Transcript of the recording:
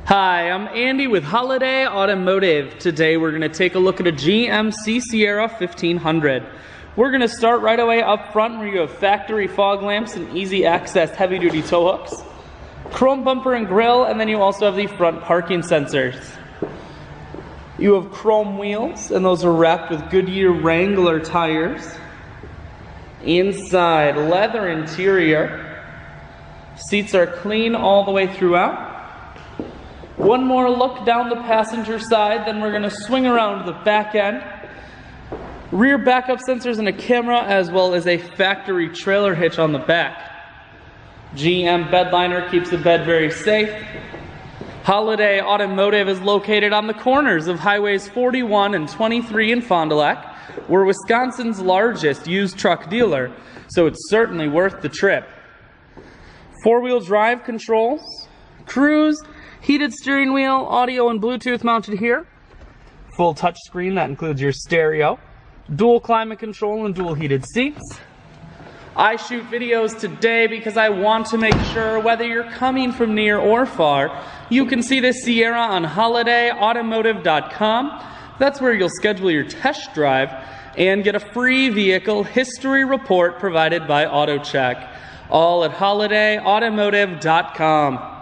Hi, I'm Andy with Holiday Automotive. Today we're going to take a look at a GMC Sierra 1500. We're going to start right away up front where you have factory fog lamps and easy access heavy duty tow hooks, chrome bumper and grille, and then you also have the front parking sensors. You have chrome wheels and those are wrapped with Goodyear Wrangler tires. Inside, leather interior. Seats are clean all the way throughout. One more look down the passenger side, then we're going to swing around the back end. Rear backup sensors and a camera, as well as a factory trailer hitch on the back. GM bed liner keeps the bed very safe. Holiday Automotive is located on the corners of Highways 41 and 23 in Fond du Lac. We're Wisconsin's largest used truck dealer, so it's certainly worth the trip. Four-wheel drive controls, cruise, heated steering wheel, audio and Bluetooth mounted here. Full touchscreen, that includes your stereo. Dual climate control and dual heated seats. I shoot videos today because I want to make sure whether you're coming from near or far, you can see this Sierra on holidayautomotive.com. That's where you'll schedule your test drive and get a free vehicle history report provided by AutoCheck. All at holidayautomotive.com.